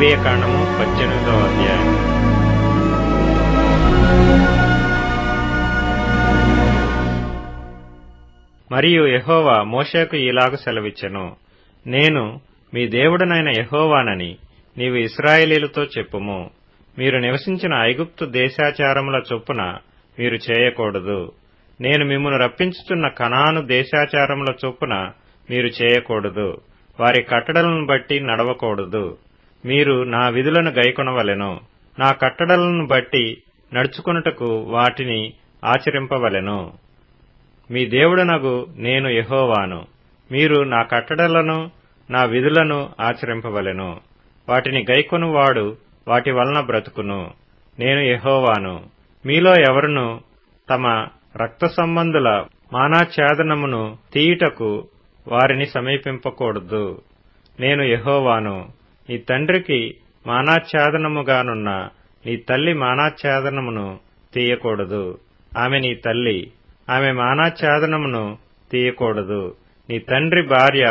లేవియకాండము 18వ అధ్యాయం. మరియు యెహోవా మోషేకు ఇలాగు సెలవిచ్చెను, నేను మీ దేవుడనైన యెహోవానని నీవు ఇశ్రాయేలీయులతో చెప్పుము. మీరు నివసించిన ఐగుప్తు దేశాచారముల చొప్పున మీరు చేయకూడదు. నేను మిమ్మును రప్పించుచున్న కనాను దేశాచారముల చొప్పున మీరు చేయకూడదు. వారి కట్టడలను బట్టి నడవకూడదు. మీరు నా విధులను గైకొనవలెను. నా కట్టడలను బట్టి నడుచుకొనుటకు వాటిని ఆచరింపవలెను. మీ దేవుడనగు నేను యెహోవాను. మీరు నా కట్టడలను నా విధులను ఆచరింపవలెను. వాటిని గైకొనువాడు వాటి వలన బ్రతుకును. నేను యెహోవాను. మీలో ఎవరును తమ రక్త సంబంధుల మానాఛేదనమును తీయుటకు వారిని సమీపింపకూడదు. నేను యెహోవాను. నీ తండ్రికి మానాఛేదనముగానున్న నీ తల్లి మానాఛేదనమును తీయకూడదు. ఆమె నీ తల్లి. ఆమె మానాఛేదనమును తీయకూడదు. నీ తండ్రి భార్య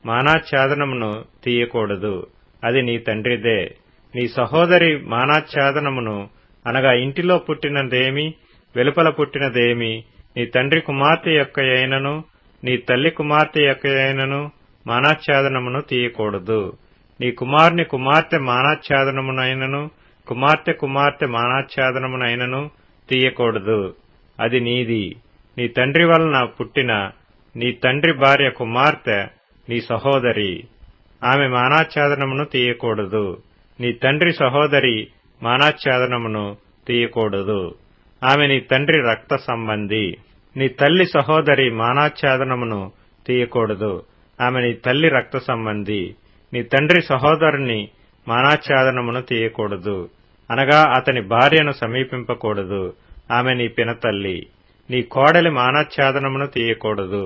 మానాఛేదనమును తీయకూడదు. అది నీ తండ్రిదే. నీ సహోదరి మానాఛేదనమును అనగా ఇంటిలో పుట్టినదేమి వెలుపల పుట్టినదేమి నీ తండ్రి కుమార్తె యొక్క అయినను నీ తల్లి కుమార్తె యొక్క అయినను మానాఛేదనమును తీయకూడదు. నీ కుమారుని కుమార్తె మానాఛేదనమునైనను కుమార్తె కుమార్తె మానాఛేదనమునైనను తీయకూడదు. అది నీది. నీ తండ్రి వలన పుట్టిన నీ తండ్రి భార్య కుమార్తె నీ సహోదరి. ఆమె మానాఛేదనమును తీయకూడదు. నీ తండ్రి సహోదరి మానాఛేదనమును తీయకూడదు. ఆమె నీ తండ్రి రక్త సంబంధి. నీ తల్లి సహోదరి మానాఛేదనమును తీయకూడదు. ఆమె నీ తల్లి రక్త సంబంధి. నీ తండ్రి సహోదరుని మానాఛేదనమును తీయకూడదు, అనగా అతని భార్యను సమీపింపకూడదు. ఆమె నీ పినతల్లి. నీ కోడలి మానాఛేదనమును తీయకూడదు.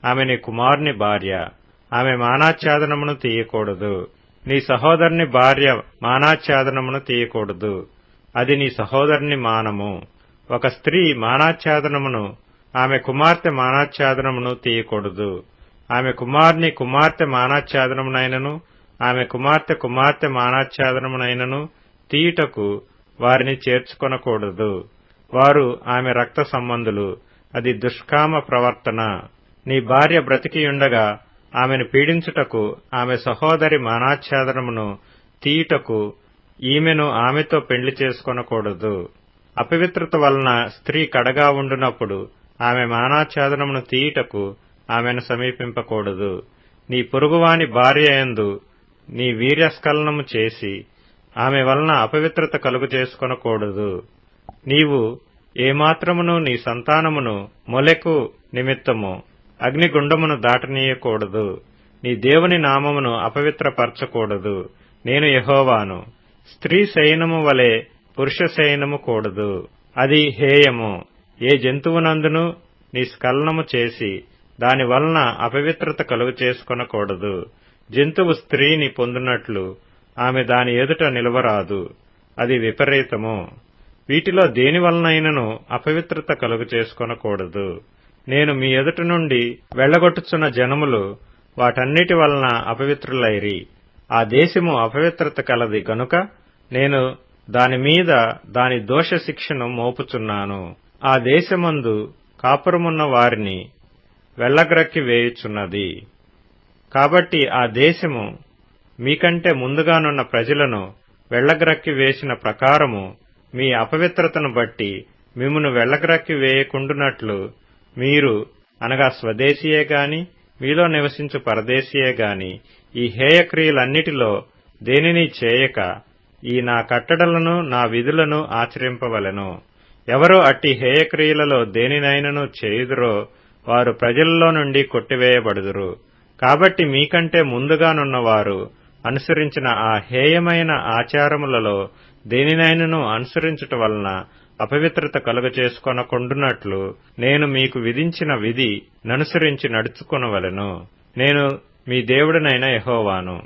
ఆమె నీ కుమారుని భార్య. ఆమె మానాఛేదనమును తీయకూడదు. నీ సహోదరుని భార్య మానాఛేదనమును తీయకూడదు. అది నీ సహోదరుని మానము. ఒక స్త్రీ మానాఛేదనమును ఆమె కుమార్తె మానాఛేదనమును తీయకూడదు. ఆమె కుమారుని కుమార్తె మానాఛేదనమునైనను ఆమె కుమార్తె కుమార్తె మానాఛేదనమునైనను తీయుటకు వారిని చేర్చుకొనకూడదు. వారు ఆమె రక్త సంబంధులు. అది దుష్కామ ప్రవర్తన. నీ భార్య బ్రతికియుండగా ఆమెను పీడించుటకు ఆమె సహోదరి మానాఛేదనమును తీయుటకు ఈమెను ఆమెతో పెండ్లి చేసుకొనకూడదు. అపవిత్రత వలన స్త్రీ కడగా ఉండునప్పుడు ఆమె మానాఛేదనమును తీయుటకు ఆమెను సమీపింపకూడదు. నీ పొరుగువాని భార్య యందు నీ వీర్యస్ఖలనము చేసి ఆమె వలన అపవిత్రత కలుగు చేసుకొనకూడదు. నీవు ఏమాత్రమును నీ సంతానమును మొలెకు నిమిత్తము అగ్నిగుండమును దాటనీయకూడదు. నీ దేవుని నామమును అపవిత్రపరచకూడదు. నేను యెహోవాను. స్త్రీ శయనము వలె పురుష శయనము కూడదు. అది హేయము. ఏ జంతువునందును నీ స్ఖలనము చేసి దాని వలన అపవిత్రత కలుగు చేసుకొనకూడదు. జంతువు స్త్రీని పొందునట్లు ఆమె దాని ఎదుట నిలవరాదు. అది విపరీతము. వీటిలో దేని వలనైనను అపవిత్రత కలుగు చేసుకొనకూడదు. నేను మీ ఎదుట నుండి వెళ్లగొట్టుచున్న జనములు వాటన్నిటి వలన అపవిత్రులైరి. ఆ దేశము అపవిత్రత కలది గనుక నేను దాని మీద దాని దోష శిక్షను మోపుచున్నాను. ఆ దేశమందు కాపురమున్న వారిని వెళ్లగ్రక్కి వేయుచున్నది. కాబట్టి ఆ దేశము మీకంటే ముందుగానున్న ప్రజలను వెళ్లగ్రక్కి వేసిన ప్రకారము మీ అపవిత్రతను బట్టి మిమ్మును వెళ్లగ్రక్కి వేయకుండునట్లు మీరు అనగా స్వదేశీయే గాని మీలో నివసించు పరదేశీయే గాని ఈ హేయక్రియలన్నిటిలో దేనిని చేయక ఈ నా కట్టడలను నా విధులను ఆచరింపవలెను. ఎవరు అట్టి హేయక్రియలలో దేనినైనను చేయుదురో వారు ప్రజలలో నుండి కొట్టివేయబడుదురు. కాబట్టి మీకంటే ముందుగానున్నవారు అనుసరించిన ఆ హేయమైన ఆచారములలో దేనినైనను అనుసరించుట వలన అపవిత్రత కలుగచేసుకొనకుండునట్లు నేను మీకు విధించిన విధి ననుసరించి నడుచుకొనవలెను. నేను మీ దేవుడనైన యెహోవాను.